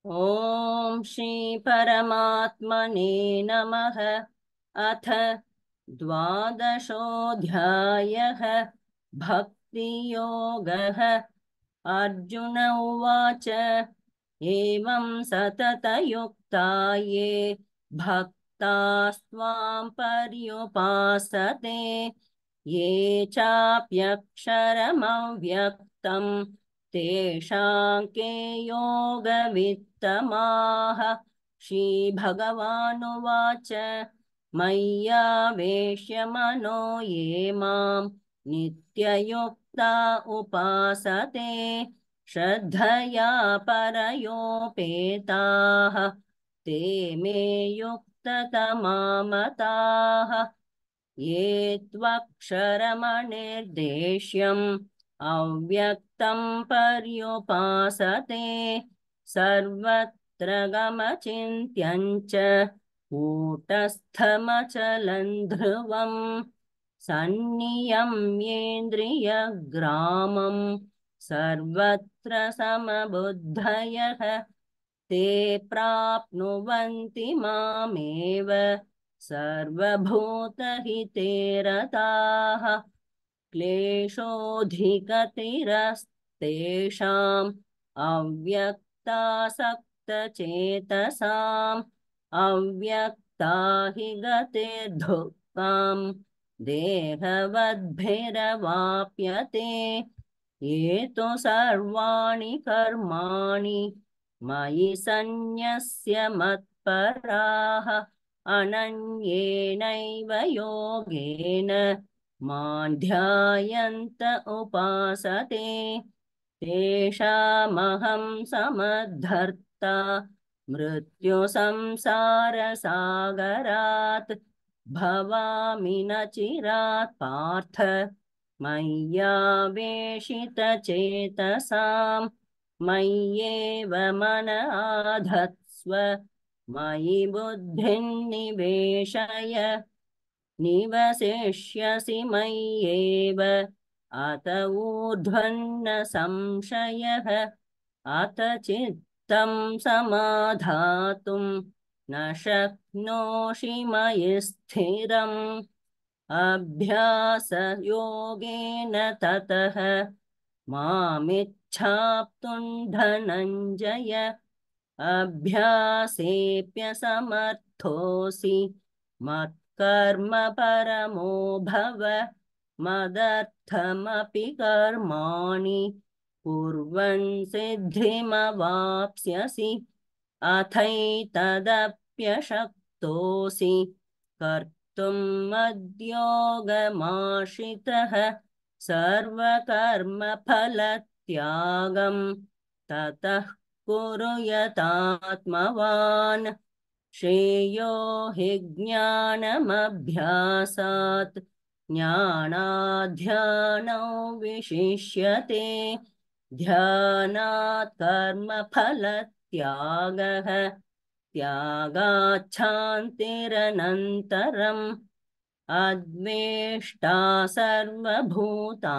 ॐ श्री परमात्मने नमः। अथ द्वादशोऽध्यायः। भक्तियोगः। अर्जुन उवाच एवं सततयुक्ता ये भक्तास्त्वां पर्युपासते ये चाप्यक्षरमव्यक्तं तेषां के योगवित्तमाः। श्रीभगवानुवाच मय्यावेश्य मनो ये मां नित्ययुक्ता उपासते श्रद्धया परयोपेताः ते मे युक्ततमा मताः। ये त्वक्षरमनिर्देश्यम् अव्यक्तं पर्युपासते सर्वत्र गमचिन्त्यं च कूटस्थमचलं ध्रुवम् सन्नियम्येन्द्रियग्रामं सर्वत्र समबुद्धयः ते प्राप्नुवन्ति मामेव सर्वभूतहिते रताः। क्लेशोऽधिगतिरस्तेषाम् अव्यक्तासक्तचेतसाम् अव्यक्ता हि गतिर्दुःखम् देहवद्भिरवाप्यते ये तु सर्वाणि कर्माणि मयि सन्न्यस्य मत्पराः अनन्येनैव योगेन मां ध्यायन्त उपासते तेषामहं समद्धर्ता मृत्युसंसारसागरात् भवामि न चिरात् पार्थ मय्यावेशितचेतसाम् मय्येव मन आधत्स्व मयि बुद्धिं निवेशय निवसिष्यसि मय्येव अत ऊर्ध्वन्न संशयः। अथ चित्तं समाधातुं न शक्नोषि मयि स्थिरम् अभ्यासयोगेन ततः मामिच्छाप्तुं धनञ्जय अभ्यासेऽप्यसमर्थोऽसि मत्कर्म परमो भव मदर्थमपि कर्माणि कुर्वन् सिद्धिमवाप्स्यसि अथैतदप्यशक्तोऽसि कर्तुं मद्योगमाश्रितः सर्वकर्मफलत्यागं ततः कुरु यतात्मवान् श्रेयो हि ज्ञानमभ्यासात् ज्ञानाध्यानौ विशिष्यते ध्यानात् कर्मफलत्यागः त्यागाच्छान्तिरनन्तरम् अद्वेष्टा सर्वभूतानां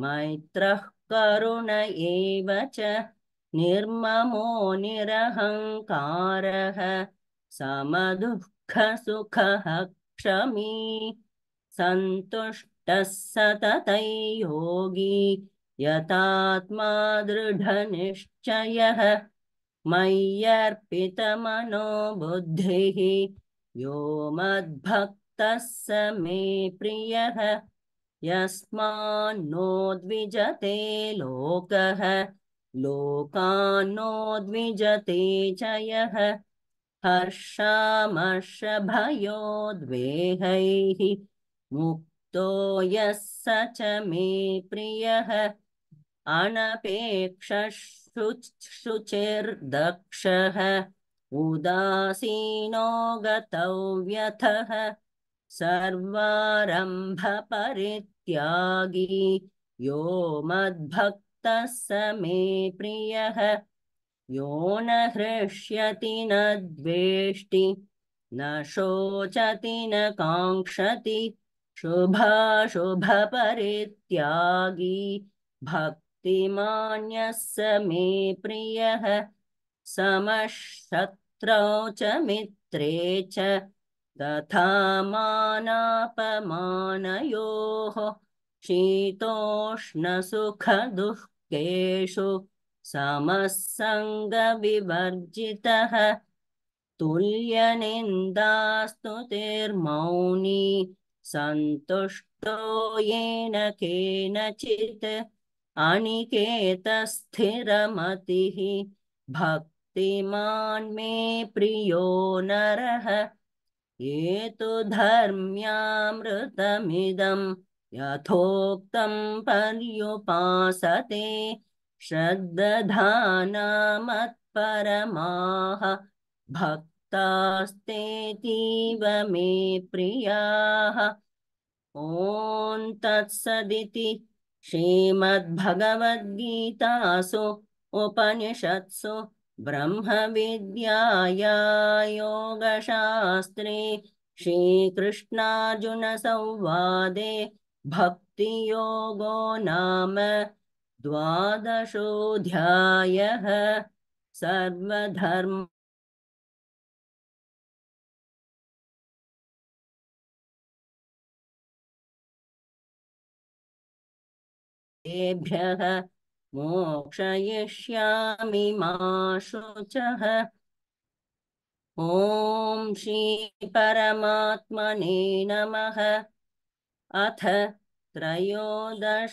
मैत्रः करुण एव च निर्ममो निरहङ्कारः समदुःखसुखः क्षमी सन्तुष्टः सततं योगी यतात्मा दृढनिश्चयः मय्यर्पितमनो बुद्धिः यो मद्भक्तः स मे प्रियः यस्मान्नो द्विजते लोकः लोकान्नो द्विजते च यः हर्षामर्षभयोद्वेगैः मुक्तो यः स च मे प्रियः अनपेक्षशुचिर्दक्षः उदासीनो गतव्यथः सर्वारम्भपरित्यागी यो मद्भक्तः स मे प्रियः यो न हृष्यति न द्वेष्टि न शोचति न काङ्क्षति शुभाशुभपरित्यागी भक्तिमान्यः स मे प्रियः समशत्रौ च मित्रे च तथा मानापमानयोः शीतोष्णसुखदुःखेषु समः सङ्गविवर्जितः तुल्यनिन्दास्तुतिर्मौनी सन्तुष्टो येन केनचित् अनिकेतस्थिरमतिः भक्तिमान् मे प्रियो नरः ये तु धर्म्यामृतमिदं यथोक्तं पर्युपासते श्रद्दधानामत्परमाः भक्तास्तेतीव मे प्रियाः ॐ तत्सदिति श्रीमद्भगवद्गीतासु उपनिषत्सु ब्रह्मविद्याया योगशास्त्रे श्रीकृष्णार्जुनसंवादे भक्तियोगो नाम द्वादशोऽध्यायः सर्वधर्म तेभ्यः मोक्षयिष्यामि मा शुचः ॐ श्रीपरमात्मने नमः अथ त्रयोदशोऽध्यायः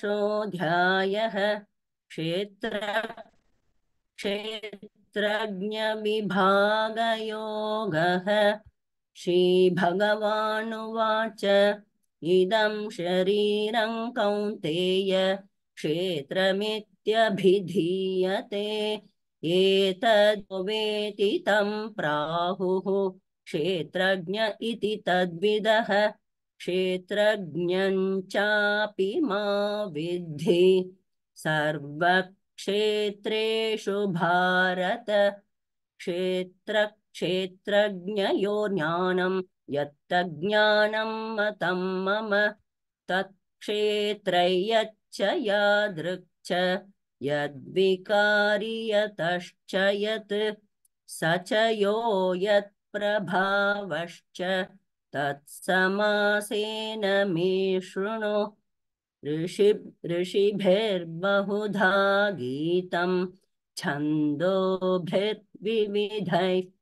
क्षेत्रज्ञविभागयोगः श्रीभगवानुवाच इदं शरीरं कौन्तेय क्षेत्रमित्यभिधीयते एतद् वेति तं प्राहुः क्षेत्रज्ञ इति तद्विदः क्षेत्रज्ञं चापि मा विद्धि सर्वक्षेत्रेषु भारत क्षेत्रज्ञयोर्ज्ञानं यत्तज्ज्ञानं मतं मम तत्क्षेत्रयच्च यादृक् यद्विकारि यतश्च यत् स च यो यत्प्रभावश्च तत्समासेन मे शृणु ऋषिभिर्बहुधा गीतं छन्दोभिर्विविधैः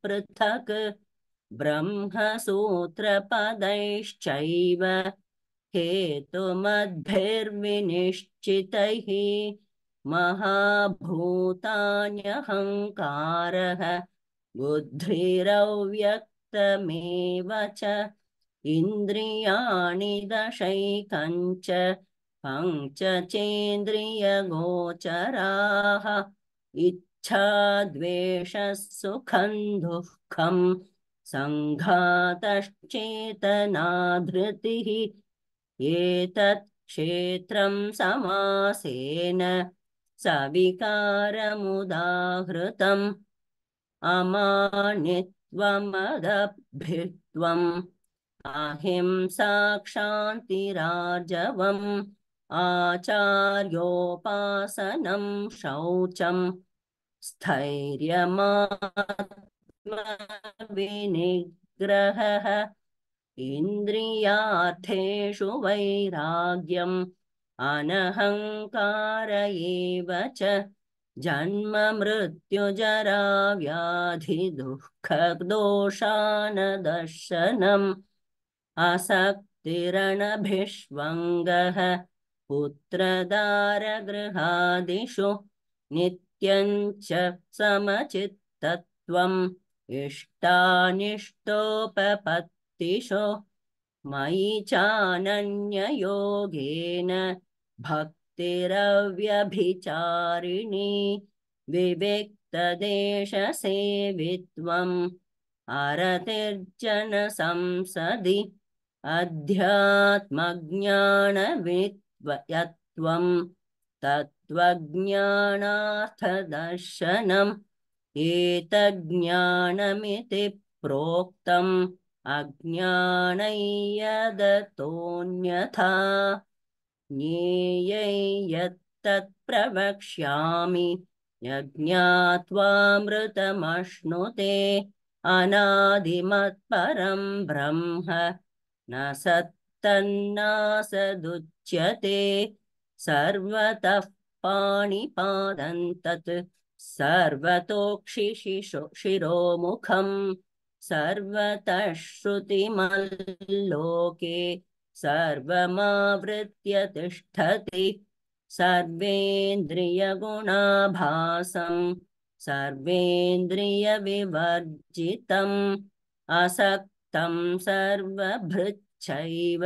पृथक् ब्रह्मसूत्रपदैश्चैव हेतुमद्भिर्विनिश्चितैः महाभूतान्यहङ्कारः बुद्धिरव्यक्तमेव च इन्द्रियाणि दशैकञ्च पञ्चचेन्द्रियगोचराः इच्छा द्वेषः सुखं दुःखं सङ्घातश्चेतना धृतिः एतत् क्षेत्रं समासेन सविकारमुदाहृतम् अमानित्वमदभित्वम् अहिंसा क्षान्तिरार्जवम् आचार्योपासनं शौचं स्थैर्यमात्मविनिग्रहः इन्द्रियार्थेषु वैराग्यम् अनहङ्कार एव च जन्म मृत्युजरा व्याधि दुःखदोषानदर्शनम् आसक्तिरणभिष्वङ्गः पुत्रदारगृहादिषु नित्यं च समचित्तत्वम् इष्टानिष्टोपपत्तिषु मयि चानन्ययोगेन भक्तिरव्यभिचारिणी विविक्तदेशसेवित्वम् अरतिर्जनसंसदि अध्यात्मज्ञानवित्वयत्वं तत्त्वज्ञानार्थदर्शनम् एतज्ज्ञानमिति प्रोक्तम् अज्ञानै यदतोऽन्यथा ज्ञेयै यत्तत् प्रवक्ष्यामि यज्ञात्वामृतमश्नुते अनादिमत्परं ब्रह्म न सत्तन्नासदुच्यते सर्वतः पाणिपादं तत् सर्वतोक्षिशिरोमुखं सर्वतः श्रुतिमल्लोके सर्वमावृत्य तिष्ठति सर्वेन्द्रियगुणाभासं सर्वेन्द्रियविवर्जितम् असक्तं सर्वभृच्छैव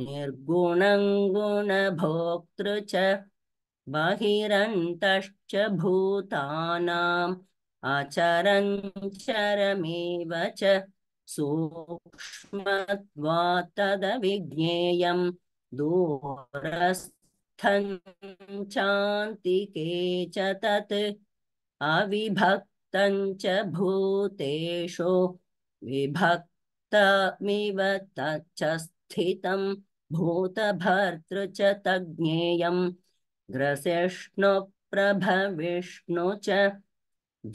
निर्गुणं गुणभोक्तृ च बहिरन्तश्च भूतानाम् अचरञ्चरमेव च सूक्ष्मत्वात् तदविज्ञेयं दूरस्थं चान्तिके च तत् अविभक्तं च भूतेषु विभक्तमिव तच्च स्थितं भूतभर्तृ च तज्ज्ञेयं ग्रसिष्णुप्रभविष्णु च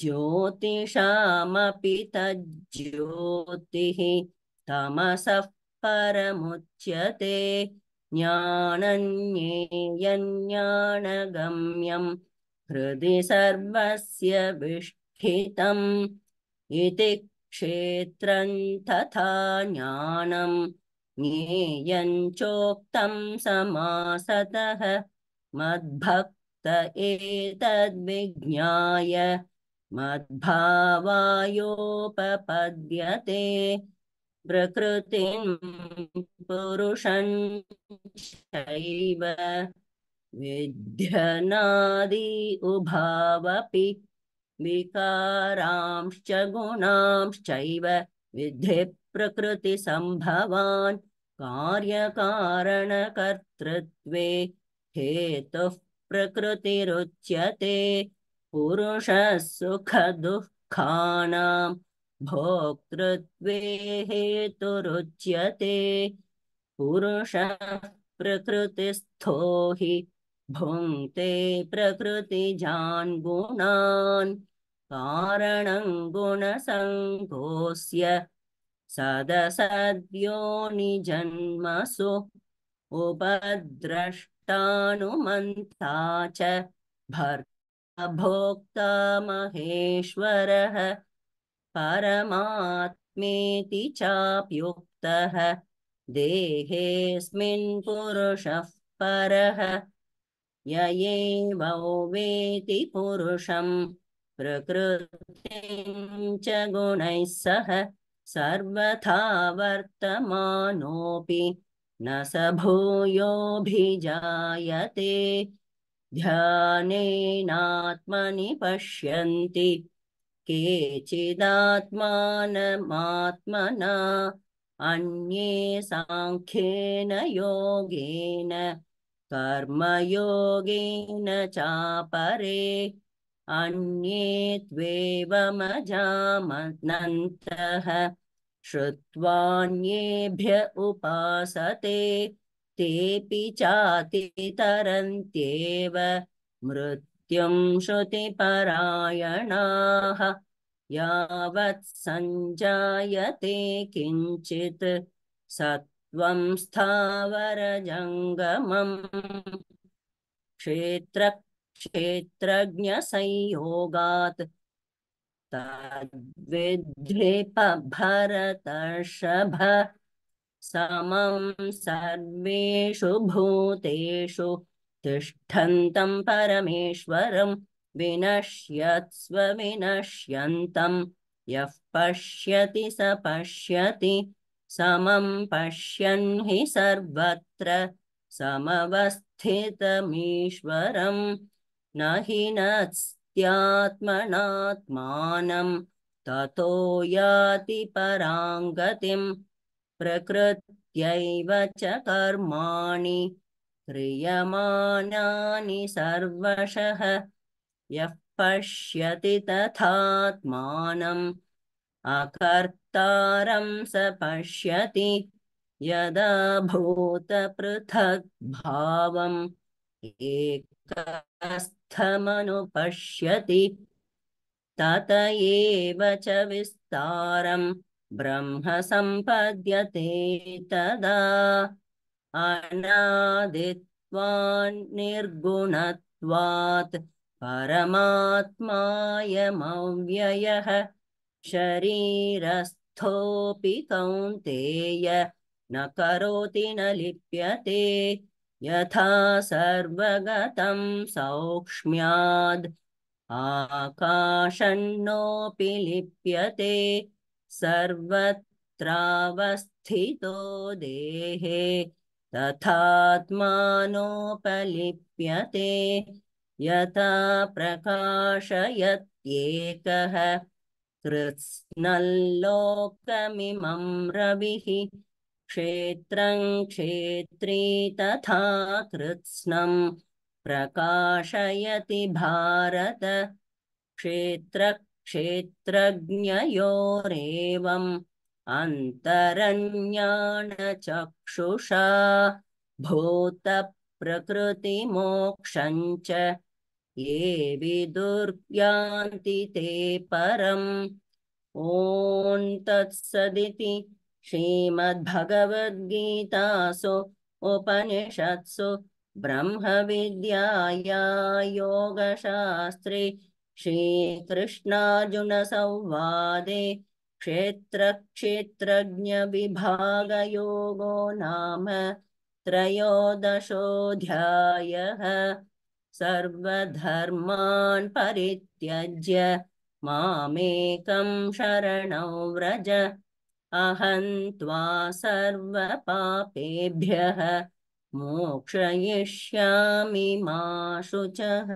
ज्योतिषामपि तज्ज्योतिः तमसः परमुच्यते ज्ञानञ्ज्ञेयज्ञानगम्यं हृदि सर्वस्य विष्ठितम् इति क्षेत्रं तथा ज्ञानं ज्ञेयं चोक्तं समासतः मद्भक्त एतद्विज्ञाय मद्भावायोपपद्यते प्रकृतिं पुरुषं चैव विध्यनादि उभावपि विकारांश्च गुणांश्चैव विद्धि प्रकृतिसम्भवान् कार्यकारणकर्तृत्वे हेतुः प्रकृतिरुच्यते पुरुषः सुखदुःखानां भोक्तृत्वे हेतुरुच्यते पुरुषः प्रकृतिस्थो हि भुङ्क्ते प्रकृतिजान् गुणान् कारणं गुणसङ्गोऽस्य सदसद्योनिजन्मसु उपद्रष्टानुमन्ता च भर्ता भोक्ता महेश्वरः परमात्मेति चाप्युक्तः देहेऽस्मिन् पुरुषः परः य एवं पुरुषं प्रकृतिं च गुणैः सह सर्वथा वर्तमानोऽपि न स भूयोऽभिजायते ध्यानेनात्मनि पश्यन्ति केचिदात्मानमात्मना अन्ये साङ्ख्येन योगेन कर्मयोगेन चापरे अन्ये त्वेवमजामनन्तः श्रुत्वान्येभ्य उपासते तेऽपि चातितरन्त्येव मृत्युं श्रुतिपरायणाः यावत् सञ्जायते किञ्चित् सत्त्वं स्थावरजङ्गमम् क्षेत्रज्ञसंयोगात् तद्विद्धि भरतर्षभ समं सर्वेषु भूतेषु तिष्ठन्तं परमेश्वरं विनश्यत्स्व विनश्यन्तं यः पश्यति स पश्यति समं पश्यन् हि सर्वत्र समवस्थितमीश्वरं न हि नत्स्त्यात्मनात्मानं ततो याति परां गतिम् प्रकृत्यैव च कर्माणि क्रियमाणानि सर्वशः यः पश्यति तथात्मानम् अकर्तारं स पश्यति यदा भूतपृथग्भावम् एकस्थं इत्थमनुपश्यति तत एव च विस्तारं ब्रह्म सम्पद्यते तदा अनादित्वान् निर्गुणत्वात् परमात्मायमव्ययः शरीरस्थोऽपि कौन्तेय न करोति न लिप्यते यथा सर्वगतं सौक्ष्म्याद् आकाशन्नोऽपि लिप्यते सर्वत्रावस्थितो देहे तथात्मानोपलिप्यते यथा प्रकाशयत्येकः कृत्स्नल्लोकमिमं रविः क्षेत्रं क्षेत्री तथा कृत्स्नं प्रकाशयति भारत क्षेत्रक्षेत्रज्ञयोरेवम् अन्तरज्ञानचक्षुषा भूतप्रकृतिमोक्षं च ये विदुर्यान्ति ते परम् ॐ तत्सदिति श्रीमद्भगवद्गीतासु उपनिषत्सु ब्रह्मविद्याया योगशास्त्रे श्रीकृष्णार्जुनसंवादे क्षेत्रक्षेत्रज्ञविभागयोगो नाम त्रयोदशोऽध्यायः सर्वधर्मान् परित्यज्य मामेकं शरणं व्रज अहं त्वा सर्वपापेभ्यः मोक्षयिष्यामि मा शुचः।